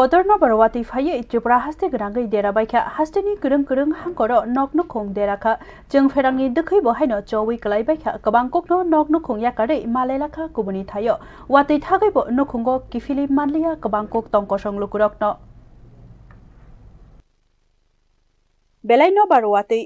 Kotor Nobar phaikha Tripura Haste gwnangwi dera baikha Haste ni kwrung hangkoro nukhung lelakha jeng ferangni dwkhwi bo haino chowi klai baikha kwbangkuk no nukhung yakarwi lelakha kubuni thaio watui thagwi bo nukhungo kifili manliya kwbangkuk tongkosong nukhungrokno Belai Nobar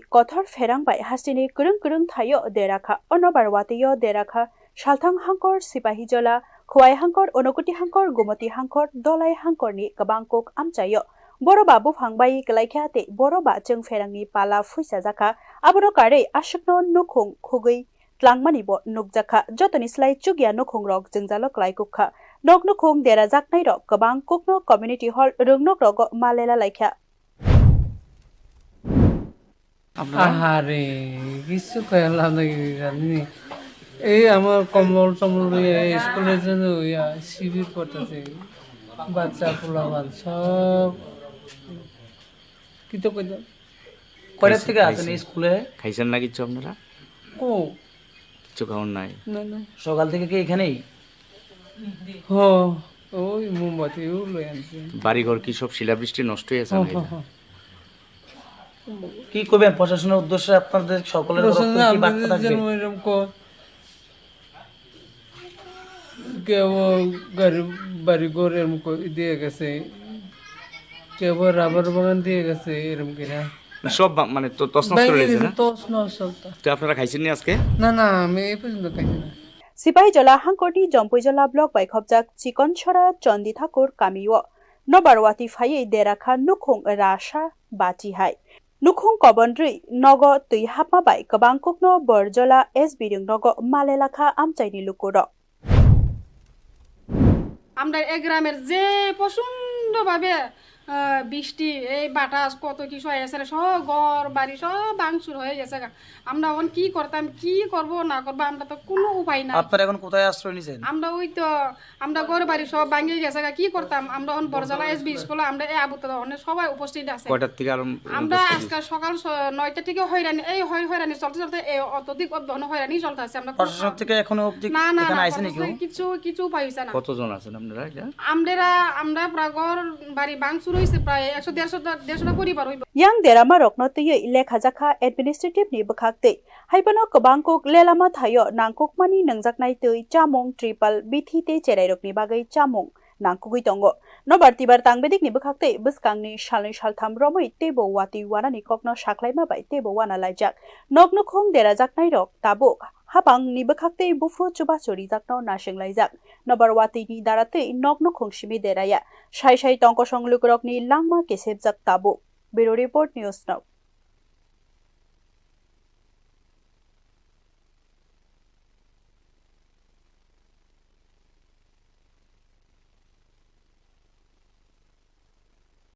Kotor ferang bai Haste ni kwrung thaio derakha Nobar yo derakha Salthang hangkor sipahi jola Khwai hangkor onokuti hangkor gumoti hangkor dolai hangkor ni kwbangkuk amchayo boroba bufangbai klaikhaate boroba jeng ferangni pala fuisa jaka aboro kare ashukno nukhung khugui tlangmani bo nukjaka jotoni slai chugya nukhungrok jengjalo klaikukha nukhung dera jaknai ro kwbangkukno community hall rungnokrogo malela laikha আহারে কিছু কইলাম না এই আমার কম্বল tumble স্কুলের জন্য শিবির করতেছে বাচ্চা পোলাপান সব কি তো কইলাম কয়টা থেকে আছেন এই স্কুলে খাইছেন না কিছু আপনারা কো কিছু খাওয়ার নাই না না সকাল থেকে কি এখানেই হ ওই মোমবাতি লই আনছে বাড়িঘর কি সব শিলাবৃষ্টি নষ্ট হয়ে গেছে কি করবেন প্রশাসনের উদ্দেশ্যে আপনাদের সকলের তরফ থেকে কি বার্তা থাকবে এরকম কেউ বাড়িঘর এরকম দিয়ে গেছে কেউ রাবার বাগান দিয়ে গেছে এরকম কিনা সব মানে তো তছনছ করে গেছে না তছনছ তো আপনারা খাইছেন নি আজকে না না আমি এই পর্যন্ত খাইছি না Sipahi jola hangkoti jompoi jola block bai khopjak chikon chora chondi thakur kamiwo Nobar phaikha derakha nukhung rasha bati hai nukhung kobondri nogo tui hapma bai kwbangkuk no borjola SB nogo lelakha amchaini lukuro আমরা এই গ্রামের যে প্রচণ্ডভাবে বৃষ্টি এই বাতাস কত কিছু হয়েছে সব ঘর বাড়ি সব ভাঙচুর হয়ে গেছে আমরা এখন কি করতাম কি করব না করবো আমরা তো কোনো উপায় নাই আপনারা এখন কোথায় আশ্রয় নিছেন আমরা ওই তো আমরা ঘর বাড়ি সব ভাঙে গেছে কি করতাম আমরা এখন বরজলা SB স্কুলে আমরা এই আবুতে সবাই উপস্থিত আছে কয়টার থেকে আমরা আজকে সকাল 9টা থেকে হয়রানি এই হয়রানি চলতে এই অত্যধিক হয়রানি চলতে আছে আমরা প্রশাসন থেকে এখনো অবধি এখানে আইছে নাকি কিছু উপায় হইছে না কতজন আছেন আপনারা আমরা প্রায় ঘর বাড়ি ভাঙচুর হইছে প্রায় 100-150 পরিবার হইব yang derama rokno tui lekha jaka administrative ni bkhakte haibano kwbangkuk lelama thaio nangkukmani nangjaknai tui chamung triple bithi te cherai rokni bagai chamung nangkugui tongo Nobar tangbedik ni bkhakte buskangni salni saltham romoi tebo wati wanani kokno saklaima bai tebo wana laijak nukhung dera jaknai rok tabo habang ni bkhakte bufru chuba chori jakno nasenglaijak Nobar ni darate nukhung simi deraya sai tongkosong lukrokni langma kesep jak tabo Bureau Report News Now